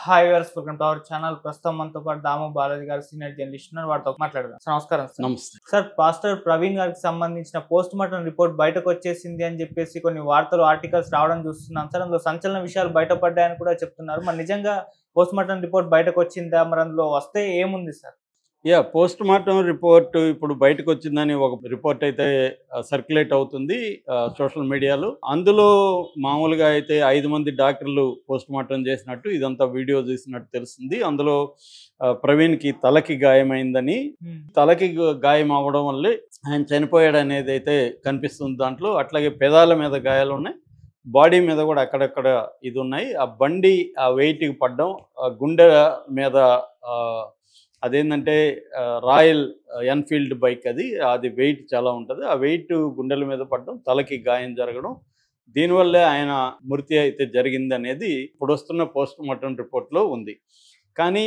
Hi viewers, welcome to our channel. ప్రస్తుతం మనతో పాటు దాము బాలాజీ గారు సీనియర్ జర్నలిస్ట్ ఉన్నారు. వారితో మాట్లాడదాం. సార్, నమస్కారం సార్. నమస్తే. సార్, పాస్టర్ ప్రవీణ్ గారికి సంబంధించిన పోస్ట్ మార్టం రిపోర్ట్ బయటకు వచ్చేసింది అని చెప్పేసి కొన్ని వార్తలు, ఆర్టికల్స్ రావడం చూస్తున్నాం సార్. అందులో సంచలన విషయాలు బయటపడ్డాయని కూడా చెప్తున్నారు. మరి నిజంగా పోస్ట్ మార్టం రిపోర్ట్ బయటకు వచ్చిందా? మరి అందులో వస్తే ఏముంది సార్? పోస్ట్ మార్టం రిపోర్ట్ ఇప్పుడు బయటకు వచ్చిందని ఒక రిపోర్ట్ అయితే సర్క్యులేట్ అవుతుంది సోషల్ మీడియాలో. అందులో మామూలుగా అయితే 5 మంది డాక్టర్లు పోస్ట్ మార్టం చేసినట్టు ఇదంతా వీడియో చూసినట్టు తెలుస్తుంది. అందులో ప్రవీణ్కి తలకి గాయమైందని, తలకి గాయం అవ్వడం వల్లే ఆయన చనిపోయాడు అనేది అయితే కనిపిస్తుంది దాంట్లో. అట్లాగే పెదాల మీద గాయాలు ఉన్నాయి, బాడీ మీద కూడా అక్కడక్కడ ఇది ఉన్నాయి. ఆ బండి ఆ వెయిట్కి పడ్డం, గుండె మీద అదేంటంటే రాయల్ ఎన్ఫీల్డ్ బైక్, అది వెయిట్ చాలా ఉంటుంది. ఆ వెయిట్ గుండెల మీద పడడం, తలకి గాయం జరగడం, దీనివల్లే ఆయన మృతి అయితే జరిగింది అనేది ఇప్పుడు వస్తున్న పోస్ట్ మార్టం రిపోర్ట్లో ఉంది. కానీ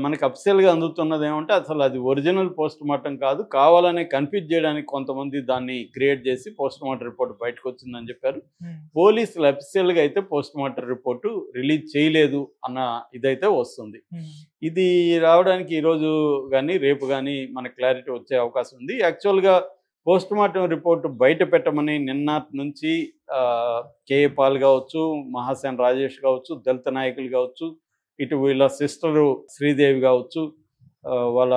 మనకు అఫీషియల్గా అందుతున్నది ఏమంటే అసలు అది ఒరిజినల్ పోస్ట్ మార్టం కాదు, కావాలనే కన్ఫ్యూజ్ చేయడానికి కొంతమంది దాన్ని క్రియేట్ చేసి పోస్ట్ మార్టం రిపోర్ట్ బయటకు వచ్చిందని చెప్పారు. పోలీసులు అఫీషియల్గా అయితే పోస్ట్ మార్టం రిపోర్టు రిలీజ్ చేయలేదు అన్న ఇదైతే వస్తుంది. ఇది రావడానికి ఈరోజు కానీ రేపు కానీ మనకు క్లారిటీ వచ్చే అవకాశం ఉంది. యాక్చువల్గా పోస్ట్ మార్టం రిపోర్టు బయట పెట్టమని నిన్నటి నుంచి కేఏ పాల్ కావచ్చు, మహాసేన రాజేష్ కావచ్చు, దళిత నాయకులు కావచ్చు, ఇటు వీళ్ళ సిస్టరు శ్రీదేవి కావచ్చు, వాళ్ళ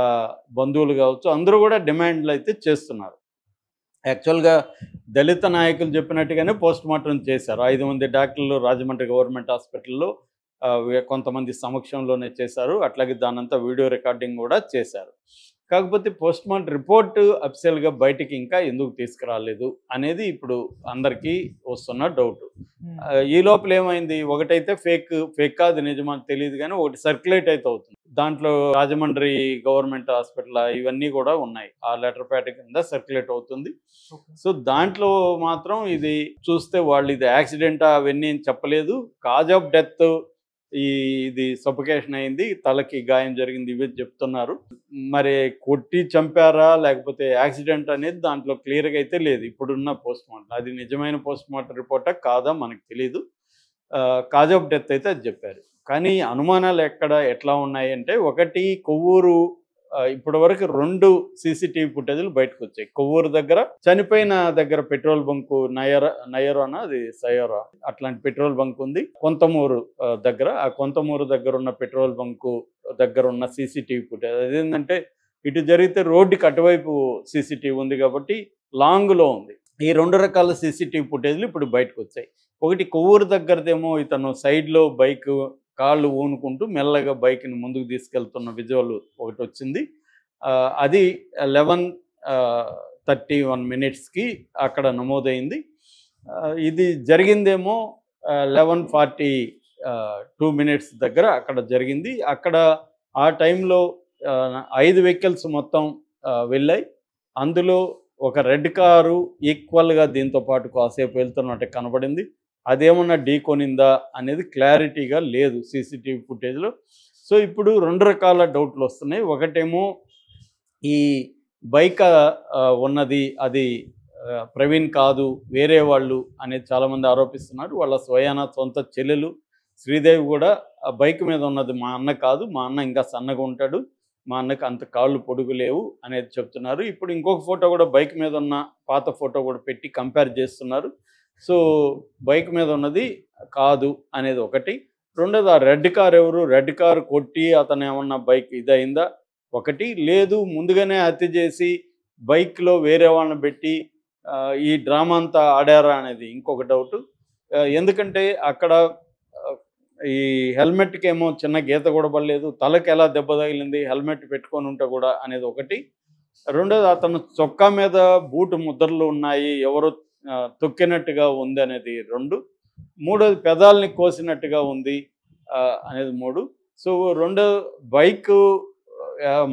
బంధువులు కావచ్చు, అందరూ కూడా డిమాండ్లు అయితే చేస్తున్నారు. యాక్చువల్గా దళిత నాయకులు చెప్పినట్టుగానే పోస్ట్ మార్టం చేశారు. 5 మంది డాక్టర్లు రాజమండ్రి గవర్నమెంట్ హాస్పిటల్లో కొంతమంది సమక్షంలోనే చేశారు. అట్లాగే దానంతా వీడియో రికార్డింగ్ కూడా చేశారు. కాకపోతే పోస్ట్ మార్టం రిపోర్టు అఫీషియల్గా బయటికి ఇంకా ఎందుకు తీసుకురాలేదు అనేది ఇప్పుడు అందరికీ వస్తున్న డౌట్. ఈ లోపల ఏమైంది, ఒకటైతే ఫేక్ అది నిజమని తెలియదు, కానీ ఒకటి సర్క్యులేట్ అయితే అవుతుంది. దాంట్లో రాజమండ్రి గవర్నమెంట్ హాస్పిటల్ ఇవన్నీ కూడా ఉన్నాయి, ఆ లెటర్ ప్యాడ్ కింద సర్క్యులేట్ అవుతుంది. సో దాంట్లో మాత్రం ఇది చూస్తే వాళ్ళు ఇది యాక్సిడెంట్ అవన్నీ చెప్పలేదు. కాజ్ ఆఫ్ డెత్ ఇది సఫోకేషన్ అయింది, తలకి గాయం జరిగింది, ఇవి చెప్తున్నారు. మరి కొట్టి చంపారా లేకపోతే యాక్సిడెంట్ అనేది దాంట్లో క్లియర్గా అయితే లేదు ఇప్పుడున్న పోస్ట్ మార్టం. అది నిజమైన పోస్ట్ మార్టం రిపోర్టా కాదా మనకు తెలీదు. కాజ్ ఆఫ్ డెత్ అయితే అది చెప్పారు. కానీ అనుమానాలు ఎట్లా ఉన్నాయి అంటే, ఒకటి కొవ్వూరు, ఇప్పటి వరకు 2 సీసీటీవీ ఫుటేజ్లు బయటకు వచ్చాయి. కొవ్వూరు దగ్గర, చనిపోయిన దగ్గర పెట్రోల్ బంకు నయరోనా అది సయోరా అట్లాంటి పెట్రోల్ బంక్ ఉంది. కొంతమూరు దగ్గర, ఆ కొంతమూరు దగ్గర ఉన్న పెట్రోల్ బంకు దగ్గర ఉన్న సీసీటీవీ ఫుటేజ్ అదేంటంటే ఇటు జరిగితే రోడ్డుకి అటువైపు సీసీటీవీ ఉంది కాబట్టి లాంగ్లో ఉంది. ఈ 2 రకాల సీసీటీవీ ఫుటేజ్లు ఇప్పుడు బయటకు వచ్చాయి. ఒకటి కొవ్వూరు దగ్గరదేమో ఇతను సైడ్లో బైక్ కాళ్ళు ఊనుకుంటూ మెల్లగా బైక్ని ముందుకు తీసుకెళ్తున్న విజువల్ ఒకటి వచ్చింది. అది 11:31 అక్కడ నమోదైంది. ఇది జరిగిందేమో 11:42 దగ్గర అక్కడ జరిగింది. అక్కడ ఆ టైంలో 5 వెహికల్స్ మొత్తం వెళ్ళాయి. అందులో ఒక రెడ్ కారు ఈక్వల్గా దీంతో పాటు కాసేపు వెళ్తున్నట్టు కనబడింది. అదేమన్నా ఢీకొనిందా అనేది క్లారిటీగా లేదు సీసీటీవీ ఫుటేజ్లో. సో ఇప్పుడు 2 రకాల డౌట్లు వస్తున్నాయి. ఒకటేమో ఈ బైక్ ఉన్నది అది ప్రవీణ్ కాదు, వేరే వాళ్ళు అనేది చాలామంది ఆరోపిస్తున్నారు. వాళ్ళ సొంత చెల్లెలు శ్రీదేవి కూడా ఆ బైక్ మీద ఉన్నది మా అన్న కాదు, మా అన్న ఇంకా సన్నగా ఉంటాడు, మా అన్నకు అంత కాళ్ళు పొడుగు లేవు అనేది చెప్తున్నారు. ఇప్పుడు ఇంకొక ఫోటో కూడా బైక్ మీద ఉన్న పాత ఫోటో కూడా పెట్టి కంపేర్ చేస్తున్నారు. సో బైక్ మీద ఉన్నది కాదు అనేది ఒకటి. రెండోది, ఆ రెడ్ కార్ ఎవరు, రెడ్ కారు కొట్టి అతను ఏమన్నా బైక్ ఇదైందా ఒకటి, లేదు ముందుగానే హత్య చేసి బైక్లో వేరే వాళ్ళని పెట్టి ఈ డ్రామా అంతా ఆడారా అనేది ఇంకొక డౌటు. ఎందుకంటే అక్కడ ఈ హెల్మెట్కి ఏమో చిన్న గీత కూడా పడలేదు, తలకి ఎలా దెబ్బ తగిలింది హెల్మెట్ పెట్టుకొని ఉంటే కూడా అనేది ఒకటి. రెండోది, అతను చొక్కా మీద బూటు ముద్రలు ఉన్నాయి, ఎవరో తొక్కినట్టుగా ఉంది అనేది 2. మూడోది, పెదాలని కోసినట్టుగా ఉంది అనేది 3. సో రెండో, బైకు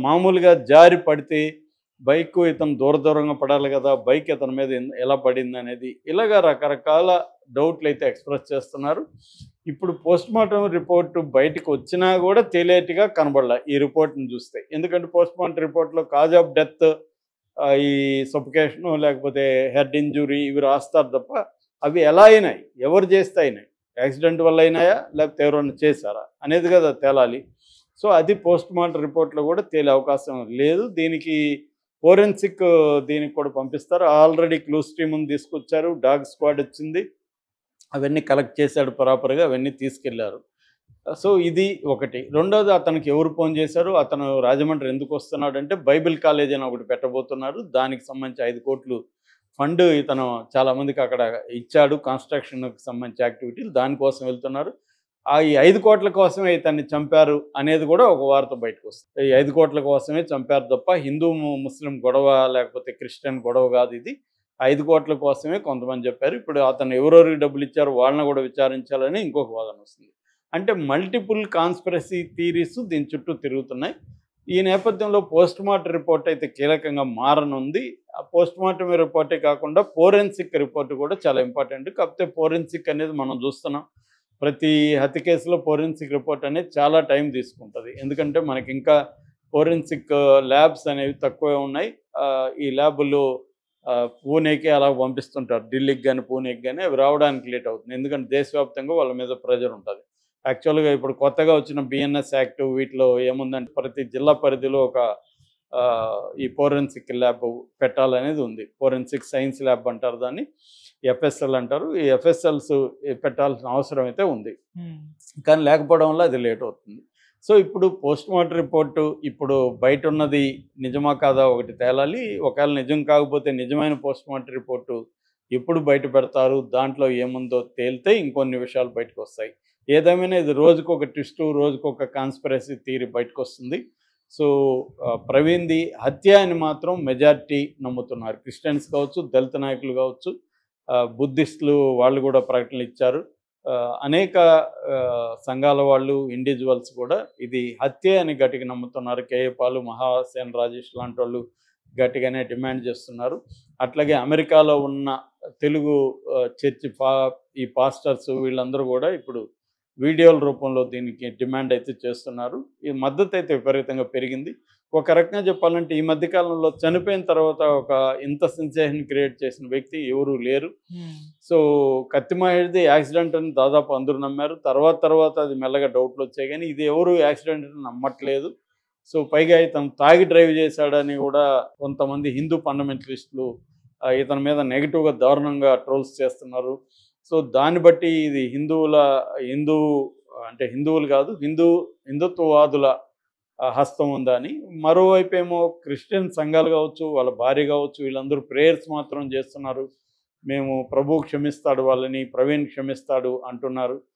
మామూలుగా జారి పడితే బైక్ ఇతను దూరంగా పడాలి కదా, బైక్ ఇతని మీద ఎలా పడింది అనేది, ఇలాగ రకరకాల డౌట్లు అయితే ఎక్స్ప్రెస్ చేస్తున్నారు. ఇప్పుడు పోస్ట్ మార్టం రిపోర్టు బయటకు వచ్చినా కూడా తేలేటిగా కనబడలే ఈ రిపోర్ట్ని చూస్తే. ఎందుకంటే పోస్ట్ మార్టం రిపోర్ట్లో కాజ్ ఆఫ్ డెత్, ఈ సఫోకేషను లేకపోతే హెడ్ ఇంజురీ ఇవి రాస్తారు తప్ప అవి ఎలా అయినాయి, ఎవరు చేస్తే అయినాయి. యాక్సిడెంట్ వల్ల అయినాయా లేకపోతే ఎవరైనా చేశారా అనేది కదా తేలాలి. సో అది పోస్ట్ మార్టం రిపోర్ట్‌లో కూడా తేలే అవకాశం లేదు. దీనికి ఫోరెన్సిక్ దీనికి కూడా పంపిస్తారు. ఆల్రెడీ క్లూస్ టీమ్‌ని తీసుకొచ్చారు. డాగ్ స్క్వాడ్ వచ్చింది. అవన్నీ కలెక్ట్ చేశాడు ప్రాపర్‌గా, అవన్నీ తీసుకెళ్లారు. సో ఇది ఒకటి. రెండోది అతనికి ఎవరు ఫోన్ చేశారు? అతను రాజమండ్రి ఎందుకు వస్తున్నాడంటే బైబిల్ కాలేజ్ అని ఒకటి పెట్టబోతున్నారు. దానికి సంబంధించి 5 కోట్లు ఫండ్ ఇతను చాలామందికి అక్కడ ఇచ్చాడు. కన్‌స్ట్రక్షన్‌కి సంబంధించి యాక్టివిటీలు దానికోసం వెళ్తున్నారు. ఈ 5 కోట్ల కోసమే ఇతన్ని చంపారు అనేది కూడా ఒక వార్త బయటకొస్తుంది. ఈ 5 కోట్ల కోసమే చంపారు తప్ప హిందూ, ముస్లిం గొడవ లేకపోతే క్రిస్టియన్ గొడవ కాదు ఇది. 5 కోట్ల కోసమే కొంతమంది చెప్పారు. ఇప్పుడు అతను ఎవరెవరికి డబ్బులు ఇచ్చారో వాళ్ళని కూడా విచారించాలని ఇంకొక వాదన వస్తుంది. అంటే మల్టిపుల్ కాన్స్పిరసీ థియరీస్ దీని చుట్టూ తిరుగుతున్నాయి. ఈ నేపథ్యంలో పోస్ట్‌మార్టం రిపోర్ట్ అయితే కీలకంగా మారనుంది. ఆ పోస్ట్‌మార్టం రిపోర్టే కాకుండా ఫోరెన్సిక్ రిపోర్ట్ కూడా చాలా ఇంపార్టెంట్. కాకపోతే ఫోరెన్సిక్ అనేది మనం చూస్తున్నాం. ప్రతి హత్య కేసులో ఫోరెన్సిక్ రిపోర్ట్ అనేది చాలా టైం తీసుకుంటది. ఎందుకంటే మనకి ఇంకా ఫోరెన్సిక్ ల్యాబ్స్ అనేవి తక్కువే ఉన్నాయి. ఈ ల్యాబులు పూణేకి అలా పంపిస్తుంటారు. ఢిల్లీకి గాని, పూణేకి గాని అవి రావడానికి లేట్ అవుతుంది. ఎందుకంటే దేశవ్యాప్తంగా వాళ్ళ మీద ప్రెషర్ ఉంటది. యాక్చువల్‌గా ఇప్పుడు కొత్తగా వచ్చిన బిఎన్ఎస్ యాక్ట్ వీటిలో ఏముందంటే ప్రతి జిల్లా పరిధిలో ఒక ఈ ఫోరెన్సిక్ ల్యాబ్ పెట్టాలనేది ఉంది. ఫోరెన్సిక్ సైన్స్ ల్యాబ్ అంటారు దాన్ని. ఎఫ్ఎస్ఎల్ అంటారు. ఈ ఎఫ్ఎస్ఎల్స్ పెట్టాల్సిన అవసరం అయితే ఉంది. కానీ లేకపోవడం వల్ల అది లేట్ అవుతుంది. సో ఇప్పుడు పోస్ట్‌మార్టం రిపోర్టు ఇప్పుడు బయటున్నది నిజమా కాదా ఒకటి తేలాలి. ఒకవేళ నిజం కాకపోతే నిజమైన పోస్ట్‌మార్టం రిపోర్టు ఎప్పుడు బయట పెడతారు? దాంట్లో ఏముందో తేలితే ఇంకొన్ని విషయాలు బయటకొస్తాయి. ఏదేమైనా ఇది రోజుకొక ట్విస్టు, రోజుకొక కాన్స్పిరసీ థియరీ బయటకొస్తుంది. సో ప్రవీణ్‌ది హత్య అని మాత్రం మెజారిటీ నమ్ముతున్నారు. క్రిస్టియన్స్ కావచ్చు, దళిత నాయకులు కావచ్చు, బుద్ధిస్టులు వాళ్ళు కూడా ప్రకటనలు ఇచ్చారు. అనేక సంఘాల వాళ్ళు, ఇండివిజువల్స్ కూడా ఇది హత్యే అని గట్టిగా నమ్ముతున్నారు. కేఏ పాలు, మహాసేన్ రాజేష్ లాంటి వాళ్ళు గట్టిగానే డిమాండ్ చేస్తున్నారు. అట్లాగే అమెరికాలో ఉన్న తెలుగు చర్చి ఈ పాస్టర్స్ వీళ్ళందరూ కూడా ఇప్పుడు వీడియోల రూపంలో దీనికి డిమాండ్ అయితే చేస్తున్నారు. ఈ మద్దతు అయితే విపరీతంగా పెరిగింది. ఒక రకంగా చెప్పాలంటే ఈ మధ్య కాలంలో చనిపోయిన తర్వాత ఒక ఇంత సెన్సేషన్ క్రియేట్ చేసిన వ్యక్తి ఎవరూ లేరు. సో కత్తిమహేష్‌ది యాక్సిడెంట్ అని దాదాపు అందరూ నమ్మారు. తర్వాత అది మెల్లగా డౌట్లు వచ్చాయి కానీ ఇది ఎవరు యాక్సిడెంట్ అని నమ్మట్లేదు. సో పైగా ఇతను తాగి డ్రైవ్ చేశాడని కూడా కొంతమంది హిందూ ఫండమెంటలిస్టులు ఇతని మీద నెగిటివ్‌గా దారుణంగా ట్రోల్స్ చేస్తున్నారు. సో దాన్ని బట్టి ఇది హిందువులు కాదు, హిందుత్వవాదుల హస్తం ఉందా అని. మరోవైపేమో క్రిస్టియన్ సంఘాలు కావచ్చు, వాళ్ళ భార్య కావచ్చు, వీళ్ళందరూ ప్రేయర్స్ మాత్రం చేస్తున్నారు. మేము ప్రభువు క్షమిస్తాడు వాళ్ళని, ప్రవీణ్ క్షమిస్తాడు అంటున్నారు.